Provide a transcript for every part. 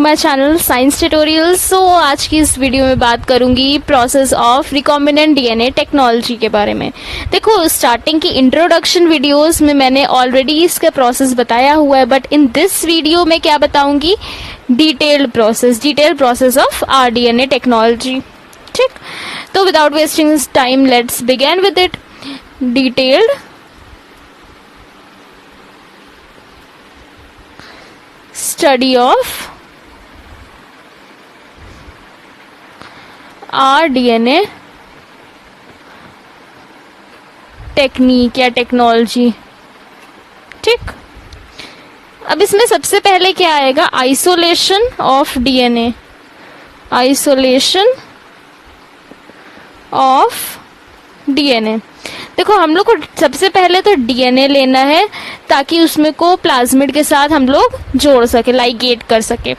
My channel science tutorial. So आज की इस वीडियो में बात करूंगी process of recombinant DNA technology के बारे में। देखो, स्टार्टिंग की इंट्रोडक्शन वीडियोस में मैंने ऑलरेडी इसका प्रोसेस बताया हुआ है, बट इन दिस वीडियो में क्या बताऊंगी, detailed process of rDNA technology. ठीक, तो without wasting time let's begin with it. Detailed study of rDNA technique या टेक्नोलॉजी। ठीक, अब इसमें सबसे पहले क्या आएगा, isolation of DNA. Isolation of DNA. देखो, हम लोग को सबसे पहले तो डीएनए लेना है ताकि उसमें को प्लाज्मिड के साथ हम लोग जोड़ सके, लाइगेट कर सके।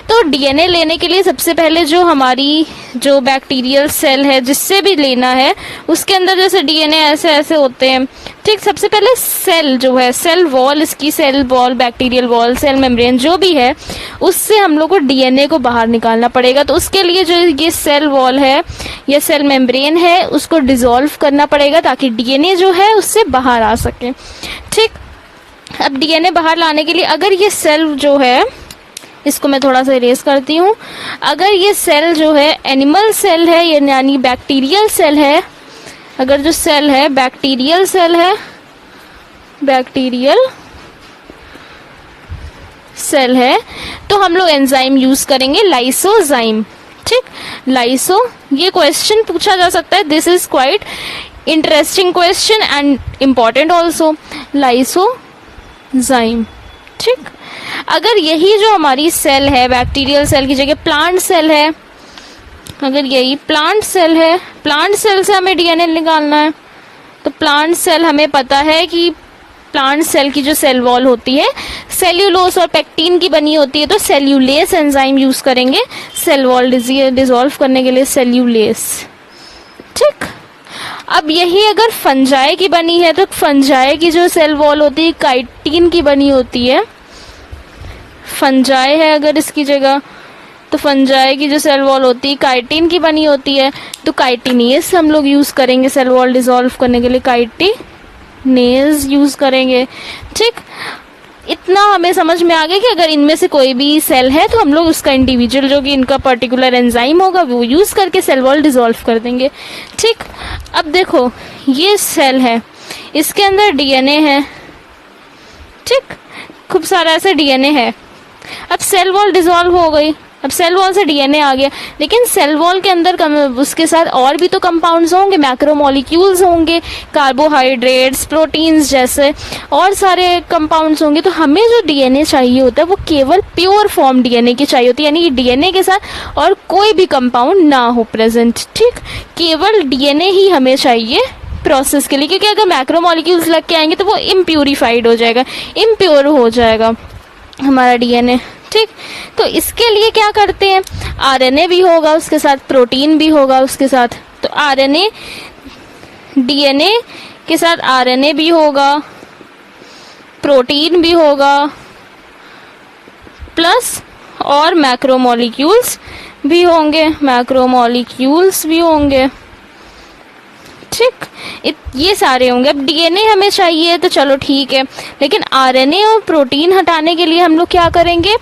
तो डीएनए लेने के लिए सबसे पहले जो हमारी जो बैक्टीरियल सेल है, जिससे भी लेना है, उसके अंदर जैसे डीएनए ऐसे ऐसे होते हैं। ठीक, सबसे पहले सेल जो है, सेल वॉल, इसकी cell wall, bacterial wall, cell membrane जो भी है, उससे हम लोग को डीएनए को बाहर निकालना पड़ेगा। तो उसके लिए जो ये सेल वॉल है या सेल मेम्ब्रेन है, उसको डिसॉल्व करना पड़ेगा ताकि डीएनए जो है उससे बाहर आ सके। ठीक, अब डीएनए बाहर लाने के लिए अगर ये सेल जो है, इसको मैं थोड़ा सा इरेज करती हूँ, अगर ये सेल जो है एनिमल सेल है यानी बैक्टीरियल सेल है, अगर जो सेल है बैक्टीरियल सेल है, बैक्टीरियल सेल है, तो हम लोग एंजाइम यूज करेंगे, लाइसोजाइम। ठीक, लाइसो, ये क्वेश्चन पूछा जा सकता है, this is quite interesting question and important also, lysozyme. ठीक, अगर यही जो हमारी सेल है, बैक्टीरियल सेल की जगह प्लांट सेल है, अगर यही प्लांट सेल है, प्लांट सेल से हमें डीएनए निकालना है, तो प्लांट सेल हमें पता है कि प्लांट सेल की जो सेल वॉल होती है सेल्यूलोस और पेक्टिन की बनी होती है, तो सेल्यूलेस एंजाइम यूज करेंगे सेल वॉल डिसॉल्व करने के लिए, सेल्यूलेस। ठीक, अब यही अगर फंजाई की बनी है, तो फंजाई की जो सेल वॉल होती है काइटिन की बनी होती है। फंजाई है अगर इसकी जगह, तो फंजाई की जो सेल वॉल होती है काइटिन की बनी होती है, तो काइटिनेज हम लोग यूज करेंगे सेल वॉल डिसॉल्व करने के लिए, काइटिनेज यूज करेंगे। ठीक, इतना हमें समझ में आ गया कि अगर इनमें से कोई भी सेल है तो हम लोग उसका इंडिविजुअल जो कि इनका पर्टिकुलर एंजाइम होगा वो यूज करके सेल वॉल डिसॉल्व कर देंगे। ठीक, अब देखो, ये सेल है, इसके अंदर डीएनए है। ठीक, खूब सारा ऐसे डीएनए है। अब सेल वॉल डिसॉल्व हो गई, अब सेल वॉल से डीएनए आ गया, लेकिन सेल वॉल के अंदर उसके साथ और भी तो कंपाउंड्स होंगे, मैक्रोमोलिक्यूल्स होंगे, कार्बोहाइड्रेट्स, प्रोटीन्स जैसे और सारे कंपाउंड्स होंगे। तो हमें जो डीएनए चाहिए होता है वो केवल प्योर फॉर्म डीएनए की चाहिए होती है, यानी कि डीएनए के साथ और कोई भी कंपाउंड ना हो प्रेजेंट। ठीक, केवल डीएनए ही हमें चाहिए प्रोसेस के लिए, क्योंकि अगर मैक्रोमोलिक्यूल्स लग के आएंगे तो वो इम्प्यूरिफाइड हो जाएगा, इम्प्योर हो जाएगा हमारा डीएनए। ठीक, तो इसके लिए क्या करते हैं, आरएनए भी होगा उसके साथ, प्रोटीन भी होगा उसके साथ, तो आरएनए, डीएनए के साथ आरएनए भी होगा, प्रोटीन भी होगा, प्लस और मैक्रोमोलिक्यूल्स भी होंगे, मैक्रोमोलिक्यूल्स भी होंगे। ठीक, ये सारे होंगे। अब डीएनए हमें चाहिए तो चलो ठीक है, लेकिन आरएनए और प्रोटीन हटाने के लिए हम लोग क्या करेंगे,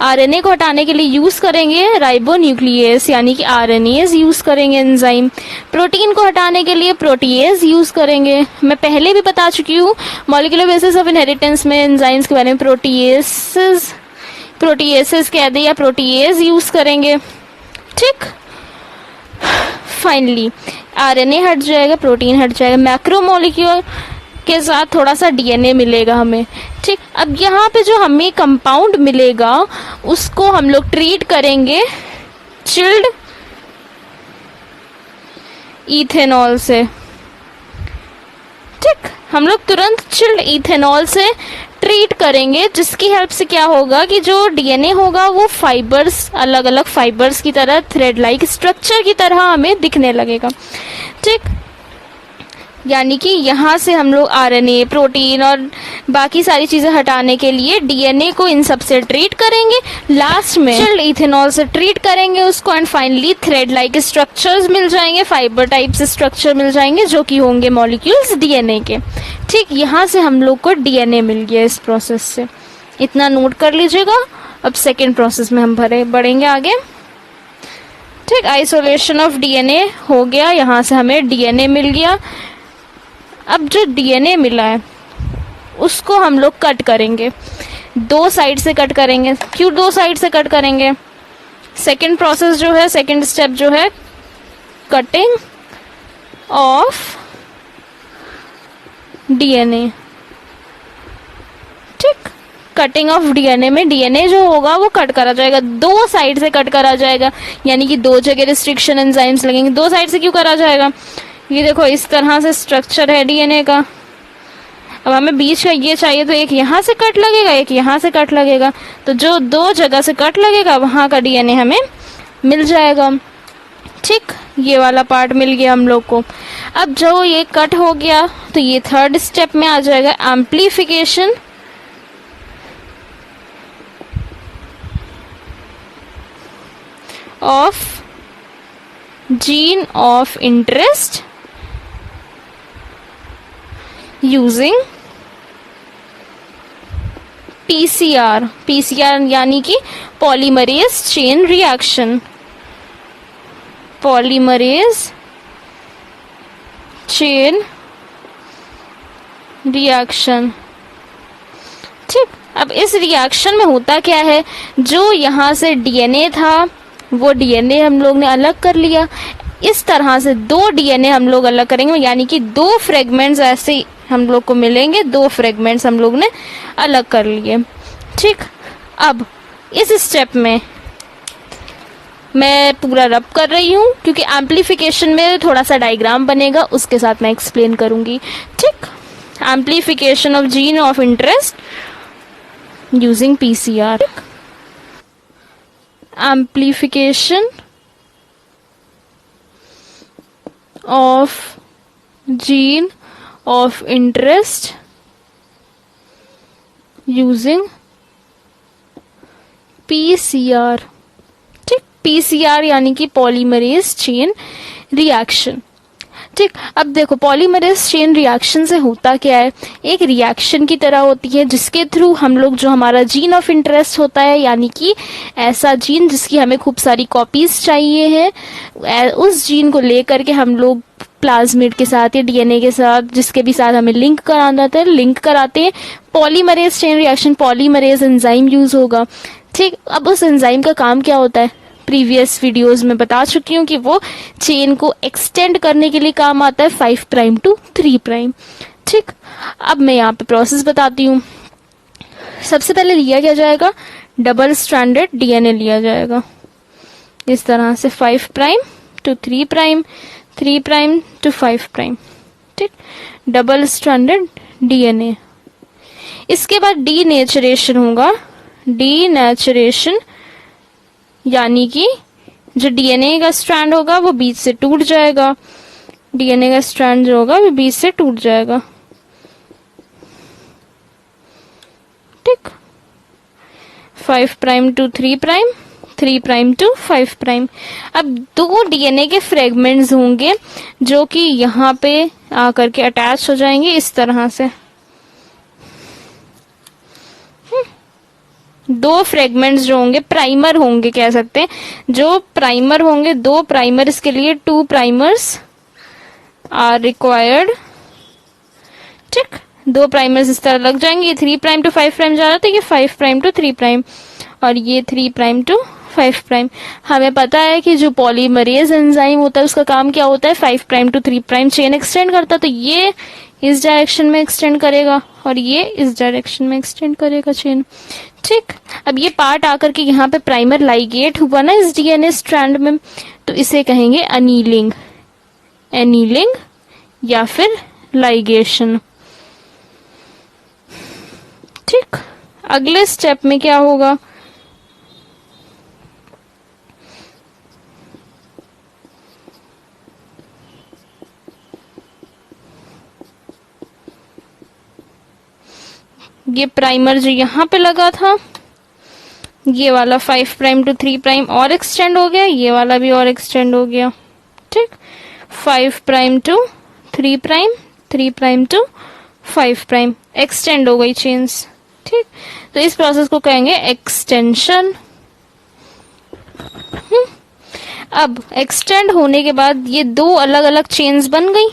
आरएनए को हटाने के लिए यूज करेंगे राइबोन्यूक्लियेज यानी कि आरएनएज यूज करेंगे एंजाइम। प्रोटीन को हटाने के लिए प्रोटीएज यूज करेंगे। मैं पहले भी बता चुकी हूँ मॉलिक्यूलर बेसिस ऑफ इनहेरिटेंस में एंजाइम्स के बारे में, प्रोटीएसेस कह दे या प्रोटीएज यूज करेंगे। ठीक, फाइनली आरएनए हट जाएगा, प्रोटीन हट जाएगा, मैक्रोमोलिक्यूल के साथ थोड़ा सा डीएनए मिलेगा हमें। ठीक, अब यहाँ पे जो हमें कंपाउंड मिलेगा उसको हम लोग ट्रीट करेंगे चिल्ड इथेनॉल से। ठीक, हम लोग तुरंत चिल्ड इथेनॉल से ट्रीट करेंगे, जिसकी हेल्प से क्या होगा कि जो डीएनए होगा वो फाइबर्स, अलग अलग फाइबर्स की तरह, थ्रेड लाइक स्ट्रक्चर की तरह हमें दिखने लगेगा। ठीक, यानी कि यहाँ से हम लोग आरएनए, प्रोटीन और बाकी सारी चीजें हटाने के लिए डीएनए को इन सब से ट्रीट करेंगे, लास्ट में इथेनॉल से ट्रीट करेंगे उसको, and finally thread like structures मिल जाएंगे, फाइबर टाइप से स्ट्रक्चर मिल जाएंगे जो कि होंगे मॉलिक्यूल्स डीएनए के। ठीक, यहाँ से हम लोग को डीएनए मिल गया इस प्रोसेस से, इतना नोट कर लीजिएगा। अब सेकेंड प्रोसेस में हम बढ़ेंगे आगे। ठीक, आइसोलेशन ऑफ डीएनए हो गया, यहाँ से हमें डीएनए मिल गया। अब जो डीएनए मिला है उसको हम लोग कट करेंगे, दो साइड से कट करेंगे। क्यों दो साइड से कट करेंगे? सेकेंड प्रोसेस जो है, सेकेंड स्टेप जो है, कटिंग ऑफ डीएनए। ठीक, कटिंग ऑफ डीएनए में डीएनए जो होगा वो कट करा जाएगा, दो साइड से कट करा जाएगा, यानी कि दो जगह रिस्ट्रिक्शन एंजाइम्स लगेंगे। दो साइड से क्यों करा जाएगा? ये देखो इस तरह से स्ट्रक्चर है डीएनए का। अब हमें बीच का ये चाहिए, तो एक यहाँ से कट लगेगा, एक यहाँ से कट लगेगा, तो जो दो जगह से कट लगेगा वहां का डीएनए हमें मिल जाएगा। ठीक, ये वाला पार्ट मिल गया हम लोग को। अब जो ये कट हो गया तो ये थर्ड स्टेप में आ जाएगा, amplification of gene of interest using PCR. PCR यानी कि polymerase chain reaction, polymerase chain reaction. ठीक, अब इस रिएक्शन में होता क्या है, जो यहाँ से डीएनए था वो डीएनए हम लोग ने अलग कर लिया। इस तरह से दो डीएनए हम लोग अलग करेंगे, यानी कि दो फ्रेगमेंट्स ऐसे हम लोग को मिलेंगे, दो फ्रेगमेंट्स हम लोग ने अलग कर लिए। ठीक, अब इस स्टेप में मैं पूरा रब कर रही हूँ क्योंकि एम्प्लीफिकेशन में थोड़ा सा डायग्राम बनेगा, उसके साथ मैं एक्सप्लेन करूंगी। ठीक, amplification of gene of interest using PCR. Amplification of gene of interest using PCR. ठीक, पीसीआर यानी कि पॉलीमरेज चेन रिएक्शन। ठीक, अब देखो पॉलीमरेज चेन रिएक्शन से होता क्या है, एक रिएक्शन की तरह होती है जिसके थ्रू हम लोग जो हमारा जीन ऑफ इंटरेस्ट होता है, यानी कि ऐसा जीन जिसकी हमें खूब सारी कॉपीज चाहिए है, उस जीन को लेकर के हम लोग प्लाज्मिड के साथ या डीएनए के साथ, जिसके भी साथ हमें लिंक कराना था, लिंक कराते हैं। Polymerase chain reaction, polymerase enzyme use होगा। ठीक, अब उस एंजाइम का काम क्या होता है, प्रीवियस वीडियोस में बता चुकी हूँ कि वो चेन को एक्सटेंड करने के लिए काम आता है 5 प्राइम टू 3 प्राइम। ठीक, अब मैं यहाँ पे प्रोसेस बताती हूँ। सबसे पहले लिया क्या जाएगा, डबल स्ट्रैंडेड डीएनए लिया जाएगा, इस तरह से 5 prime to 3 prime, 3 prime to 5 prime. ठीक, डबल स्ट्रैंडेड डीएनए। इसके बाद डीनेचरेशन होगा, डीनेचरेशन यानी कि जो डीएनए का स्ट्रैंड होगा वो बीच से टूट जाएगा, डीएनए का स्ट्रैंड जो होगा वो बीच से टूट जाएगा। ठीक, 5 prime to 3 prime, 3 prime to 5 prime. अब दो डीएनए के फ्रेगमेंट्स होंगे जो कि यहाँ पे आकर के अटैच हो जाएंगे इस तरह से। दो फ्रेगमेंट्स जो होंगे, प्राइमर होंगे कह सकते हैं, जो प्राइमर होंगे, दो प्राइमर्स के लिए 2 प्राइमर्स आर रिक्वायर्ड। ठीक, दो प्राइमर्स इस तरह लग जाएंगे, ये 3 प्राइम टू 5 प्राइम जा रहा था, ये 5 प्राइम टू 3 प्राइम और ये 3 प्राइम टू 5 प्राइम। हमें पता है कि जो पॉलीमरेज एंजाइम होता है उसका काम क्या होता है, 5 prime to 3 prime chain extend करता है, तो ये इस डायरेक्शन में एक्सटेंड करेगा और ये इस डायरेक्शन में एक्सटेंड करेगा चेन। ठीक, अब ये पार्ट आकर के यहाँ पे प्राइमर लाइगेट हुआ ना इस डीएनए स्ट्रैंड में, तो इसे कहेंगे अनीलिंग, एनीलिंग या फिर लाइगेशन। ठीक, अगले स्टेप में क्या होगा, ये प्राइमर जो यहाँ पे लगा था, ये वाला 5 प्राइम टू 3 प्राइम और एक्सटेंड हो गया, ये वाला भी और एक्सटेंड हो गया। ठीक, 5 prime to 3 prime, 3 prime to 5 prime, extend हो गई चेन्स। ठीक, तो इस प्रोसेस को कहेंगे एक्सटेंशन। अब एक्सटेंड होने के बाद ये दो अलग अलग चेन्स बन गई,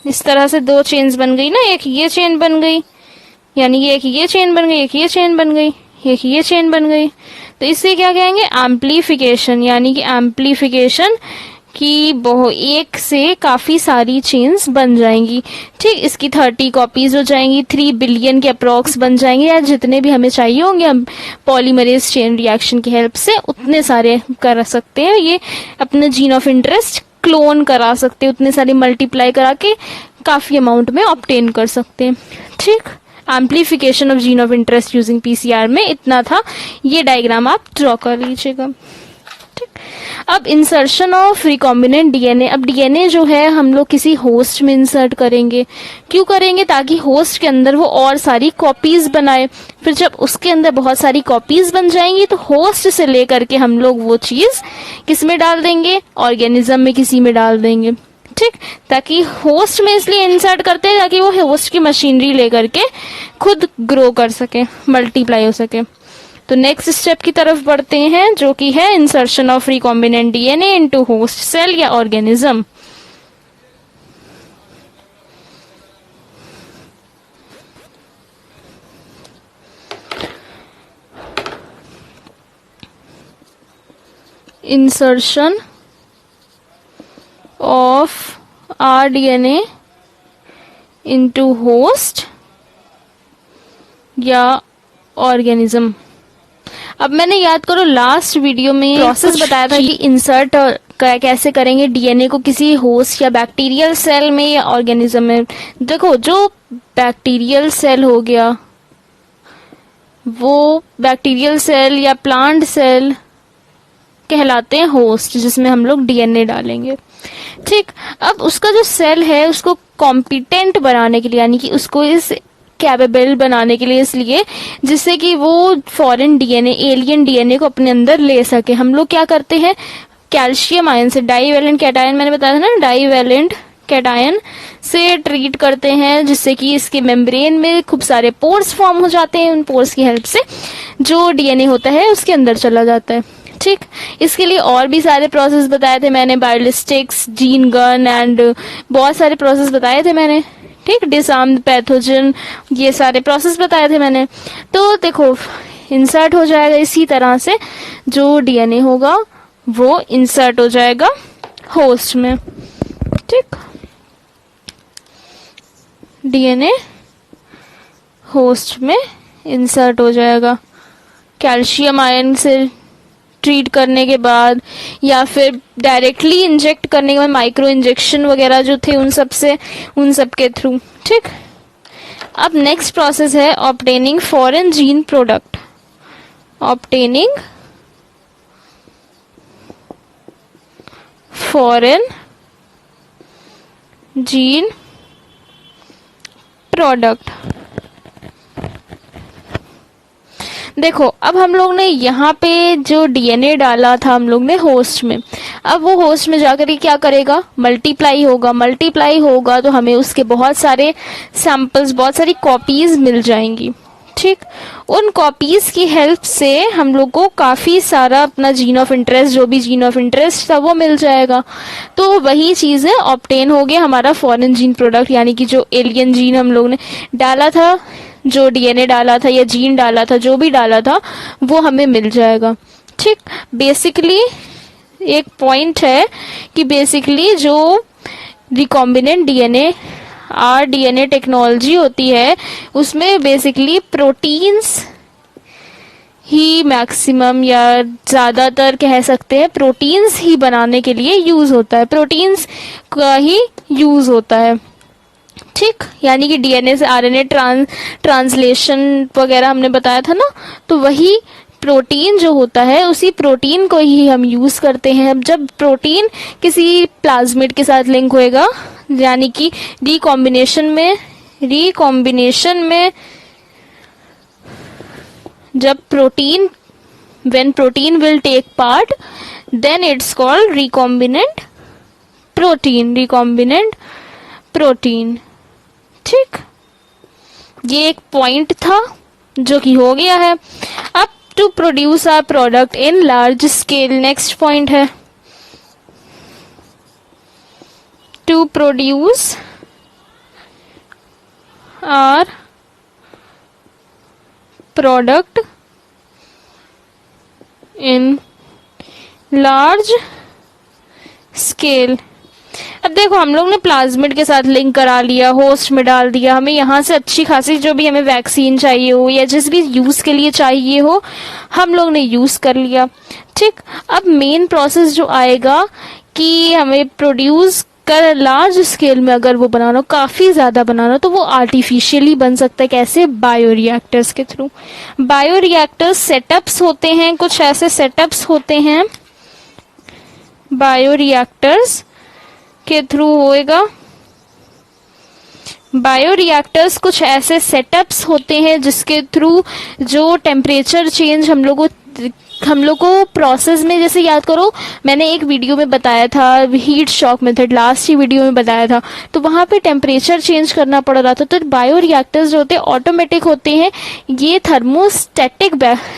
इस तरह से दो चेन्स बन गई ना, एक ये चेन बन गई, यानी कि एक ये चेन बन गई, एक ये चेन बन गई, एक ये चेन बन गई। तो इसे क्या कहेंगे? एम्प्लीफिकेशन, यानी कि एम्प्लीफिकेशन की एक से काफी सारी चेन्स बन जाएंगी। ठीक, इसकी 30 कॉपीज हो जाएंगी, 3 बिलियन के अप्रॉक्स बन जाएंगे, या जितने भी हमें चाहिए होंगे हम पॉलीमरेज चेन रिएक्शन की हेल्प से उतने सारे कर सकते हैं। ये अपने जीन ऑफ इंटरेस्ट क्लोन करा सकते हैं, उतने सारे मल्टीप्लाई करा के काफी अमाउंट में ऑब्टेन कर सकते हैं। ठीक, amplification of gene of interest using PCR में इतना था। ये डायग्राम आप ड्रॉ कर लीजिएगा। ठीक, अब इंसर्शन ऑफ रिकॉम्बिनेंट डीएनए। अब डीएनए जो है हम लोग किसी होस्ट में इंसर्ट करेंगे। क्यों करेंगे? ताकि होस्ट के अंदर वो और सारी कॉपीज बनाए। फिर जब उसके अंदर बहुत सारी कॉपीज बन जाएंगी तो होस्ट से लेकर के हम लोग वो चीज किस में डाल देंगे? ऑर्गेनिज्म में किसी में डाल देंगे। ठीक, ताकि होस्ट में इसलिए इंसर्ट करते हैं ताकि वो होस्ट की मशीनरी लेकर के खुद ग्रो कर सके, मल्टीप्लाई हो सके। तो नेक्स्ट स्टेप की तरफ बढ़ते हैं, जो कि है insertion of recombinant DNA into host cell या organism. Insertion of rDNA into host या ऑर्गेनिज्म। अब मैंने याद करो लास्ट वीडियो में प्रोसेस बताया था कि इंसर्ट कैसे करेंगे डीएनए को किसी होस्ट या बैक्टीरियल सेल में या ऑर्गेनिज्म में। देखो, जो बैक्टीरियल सेल हो गया वो बैक्टीरियल सेल या प्लांट सेल कहलाते हैं होस्ट, जिसमें हम लोग डीएनए डालेंगे। ठीक, अब उसका जो सेल है उसको कॉम्पिटेंट बनाने के लिए, यानी कि उसको इस कैपेबल बनाने के लिए, इसलिए जिससे कि वो फॉरेन डीएनए, एलियन डीएनए को अपने अंदर ले सके, हम लोग क्या करते हैं? कैल्शियम आयन से, डाईवैलेंट कैटायन मैंने बताया था ना, डाईवैलेंट कैटायन से ट्रीट करते हैं, जिससे कि इसके मेम्ब्रेन में खूब सारे पोर्स फॉर्म हो जाते हैं। उन पोर्स की हेल्प से जो डीएनए होता है उसके अंदर चला जाता है। ठीक, इसके लिए और भी सारे प्रोसेस बताए थे मैंने, बायोलिस्टिक्स, जीन गन एंड बहुत सारे प्रोसेस बताए थे मैंने। ठीक, डिसआर्म पैथोजन, ये सारे प्रोसेस बताए थे मैंने। तो देखो, इंसर्ट हो जाएगा इसी तरह से, जो डीएनए होगा वो इंसर्ट हो जाएगा होस्ट में। ठीक, डीएनए होस्ट में इंसर्ट हो जाएगा कैल्शियम आयन से ट्रीट करने के बाद, या फिर डायरेक्टली इंजेक्ट करने के बाद, माइक्रो इंजेक्शन वगैरह जो थे उन सब के थ्रू। ठीक, अब नेक्स्ट प्रोसेस है obtaining foreign gene product. Obtaining foreign gene product. देखो, अब हम लोग ने यहाँ पे जो डीएनए डाला था हम लोग ने होस्ट में, अब वो होस्ट में जाकर क्या करेगा? मल्टीप्लाई होगा। मल्टीप्लाई होगा तो हमें उसके बहुत सारे सैंपल्स, बहुत सारी कॉपीज मिल जाएंगी। ठीक, उन कॉपीज की हेल्प से हम लोग को काफी सारा अपना जीन ऑफ इंटरेस्ट, जो भी जीन ऑफ इंटरेस्ट था वो मिल जाएगा। तो वही चीज है, ऑब्टेन हो गया हमारा फॉरेन जीन प्रोडक्ट, यानी कि जो एलियन जीन हम लोग ने डाला था, जो डीएनए डाला था या जीन डाला था, जो भी डाला था वो हमें मिल जाएगा। ठीक, बेसिकली एक पॉइंट है कि बेसिकली जो रिकॉम्बिनेंट डीएनए आरडीएनए टेक्नोलॉजी होती है उसमें बेसिकली प्रोटीन्स ही मैक्सिमम या ज्यादातर कह सकते हैं प्रोटीन्स ही बनाने के लिए यूज होता है, प्रोटीन्स का ही यूज होता है। ठीक, यानी कि डीएनए से आरएनए ट्रांसलेशन वगैरह हमने बताया था ना, तो वही प्रोटीन जो होता है उसी प्रोटीन को ही हम यूज करते हैं। अब जब प्रोटीन किसी प्लाज्मिड के साथ लिंक होएगा, यानी कि रिकॉम्बिनेशन में रिकॉम्बिनेशन में जब protein, when protein will take part, then it's called recombinant protein. ठीक, ये एक पॉइंट था जो कि हो गया है. अब to produce our product in large scale, next point है to produce our product in large scale. अब देखो, हम लोग ने प्लाज्मिड के साथ लिंक करा लिया, होस्ट में डाल दिया, हमें यहाँ से अच्छी खासी जो भी हमें वैक्सीन चाहिए हो या जिस भी यूज के लिए चाहिए हो हम लोग ने यूज कर लिया. ठीक, अब मेन प्रोसेस जो आएगा कि हमें प्रोड्यूस कर लार्ज स्केल में अगर वो बनाना हो, काफी ज्यादा बनाना हो, तो वो आर्टिफिशियली बन सकता है. कैसे? बायोरिएक्टर्स के थ्रू. बायोरिएक्टर्स सेटअप्स होते हैं, कुछ ऐसे सेटअप्स होते हैं बायोरिएक्टर्स के थ्रू होएगा. बायोरिएक्टर्स कुछ ऐसे सेटअप्स होते हैं जिसके थ्रू जो टेम्परेचर चेंज हम लोग को प्रोसेस में, जैसे याद करो मैंने एक वीडियो में बताया था हीट शॉक मेथड, लास्ट ही वीडियो में बताया था, तो वहां पे टेम्परेचर चेंज करना पड़ रहा था. तो बायोरिएक्टर्स जो होते हैं ऑटोमेटिक होते हैं. ये थर्मोस्टैटिक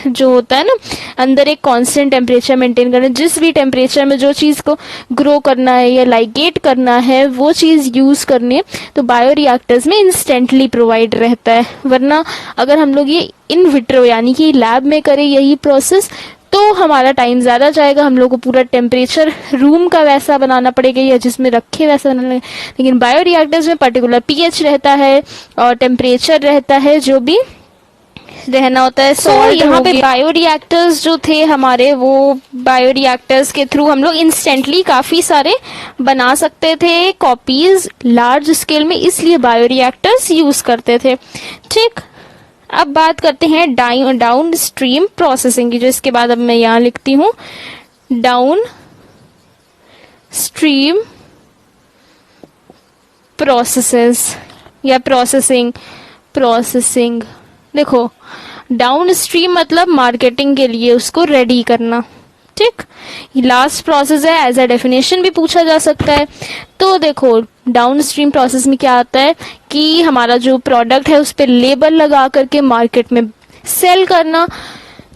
जो होता है ना, अंदर एक कांस्टेंट टेम्परेचर मेंटेन करना, जिस भी टेम्परेचर में जो चीज को ग्रो करना है या लाइगेट करना है वो चीज यूज करनी है, तो बायोरिएक्टर्स में इंस्टेंटली प्रोवाइड रहता है. वरना अगर हम लोग ये इन विट्रो यानी कि लैब में करें यही प्रोसेस तो हमारा टाइम ज्यादा जाएगा, हम लोग को पूरा टेम्परेचर रूम का वैसा बनाना पड़ेगा या जिसमें रखे वैसा बनाना पड़ेगा. लेकिन बायोरिएक्टर्स में पर्टिकुलर पीएच रहता है और टेम्परेचर रहता है जो भी रहना होता है. सो यहाँ पे बायोरिएक्टर्स जो थे हमारे, वो बायोरिएक्टर्स के थ्रू हम लोग इंस्टेंटली काफी सारे बना सकते थे कॉपीज लार्ज स्केल में, इसलिए बायोरिएक्टर्स यूज करते थे. ठीक, अब बात करते हैं डाउन स्ट्रीम प्रोसेसिंग की, जो इसके बाद अब मैं यहां लिखती हूं डाउन स्ट्रीम प्रोसेसेस या प्रोसेसिंग. देखो, डाउन स्ट्रीम मतलब मार्केटिंग के लिए उसको रेडी करना. ठीक, लास्ट प्रोसेस है, एज अ डेफिनेशन भी पूछा जा सकता है. तो देखो, डाउन स्ट्रीम प्रोसेस में क्या आता है कि हमारा जो प्रोडक्ट है उस पर लेबल लगा करके मार्केट में सेल करना.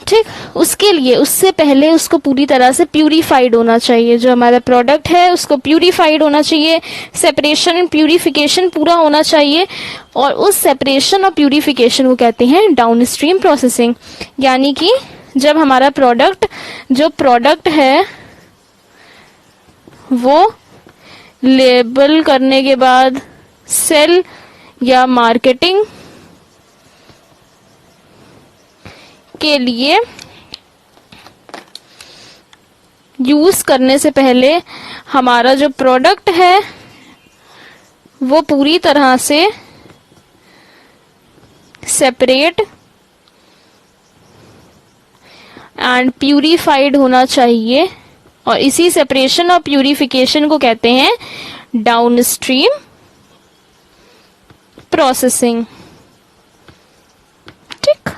ठीक, उसके लिए उससे पहले उसको पूरी तरह से प्यूरिफाइड होना चाहिए. जो हमारा प्रोडक्ट है उसको प्यूरिफाइड होना चाहिए, सेपरेशन प्यूरिफिकेशन पूरा होना चाहिए, और उस सेपरेशन और प्यूरिफिकेशन को कहते हैं डाउन स्ट्रीम प्रोसेसिंग. यानी कि जब हमारा जो प्रोडक्ट है वो लेबल करने के बाद सेल या मार्केटिंग के लिए यूज करने से पहले हमारा जो प्रोडक्ट है वो पूरी तरह से सेपरेट एंड प्यूरिफाइड होना चाहिए. और इसी सेपरेशन और प्यूरिफिकेशन को कहते हैं डाउन स्ट्रीम प्रोसेसिंग. ठीक,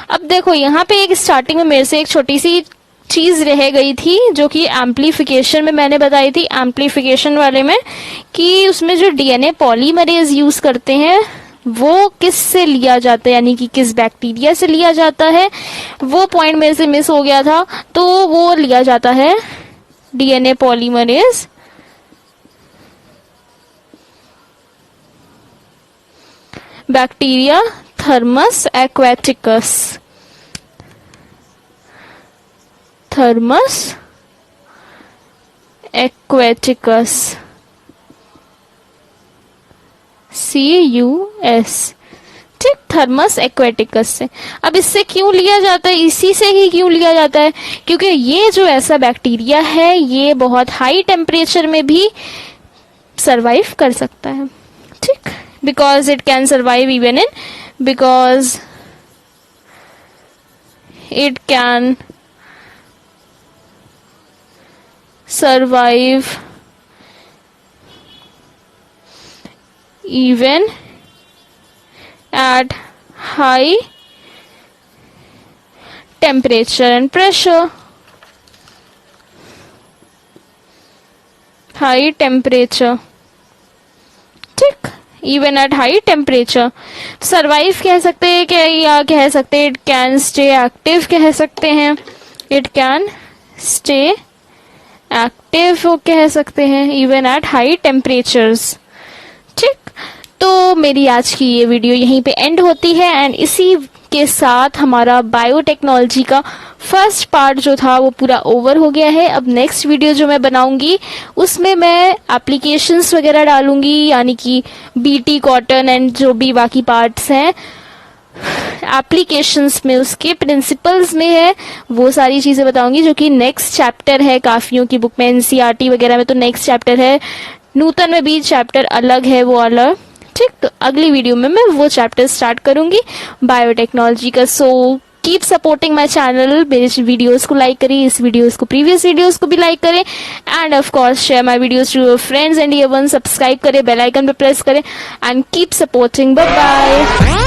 अब देखो यहाँ पे एक स्टार्टिंग में मेरे से एक छोटी सी चीज रह गई थी जो कि एम्प्लीफिकेशन में मैंने बताई थी, एम्प्लीफिकेशन वाले में, कि उसमें जो डीएनए पॉलीमरेज यूज करते हैं वो किस से लिया जाता है, यानी कि किस बैक्टीरिया से लिया जाता है. वो पॉइंट मेरे से मिस हो गया था. तो वो लिया जाता है DNA polymerase bacteria Thermus aquaticus CUS. ठीक, थर्मस एक्वेटिकस से. अब इससे क्यों लिया जाता है, इसी से ही क्यों लिया जाता है, क्योंकि ये जो ऐसा बैक्टीरिया है ये बहुत हाई टेम्परेचर में भी सरवाइव कर सकता है. ठीक, because it can survive even in because it can survive even at high temperature and pressure. High temperature, ठीक, even at high temperature. Survive कह सकते हैं क्या, या कह सकते हैं इट कैन स्टे एक्टिव कह सकते हैं. इट कैन स्टे एक्टिव कह सकते हैं इवन एट हाई टेम्परेचर्स. ठीक, तो मेरी आज की ये वीडियो यहीं पे एंड होती है एंड इसी के साथ हमारा बायोटेक्नोलॉजी का फर्स्ट पार्ट जो था वो पूरा ओवर हो गया है. अब नेक्स्ट वीडियो जो मैं बनाऊंगी उसमें मैं एप्लीकेशंस वगैरह डालूंगी, यानी कि बीटी कॉटन एंड जो भी बाकी पार्ट्स हैं एप्लीकेशंस में, उसके प्रिंसिपल्स में है, वो सारी चीजें बताऊंगी जो कि नेक्स्ट चैप्टर है. काफियों की बुक में एनसीईआरटी वगैरह में तो नेक्स्ट चैप्टर है, नूतन में भी चैप्टर अलग है, वो अलग. ठीक, तो अगली वीडियो में मैं वो चैप्टर स्टार्ट करूंगी बायोटेक्नोलॉजी का. So keep supporting my channel. मेरे वीडियोस को लाइक करें, इस वीडियोस को, प्रीवियस वीडियोस को भी लाइक करें and of course share my videos to your friends and everyone. Subscribe करें, बेल आइकन पे प्रेस करें and keep supporting. Bye bye.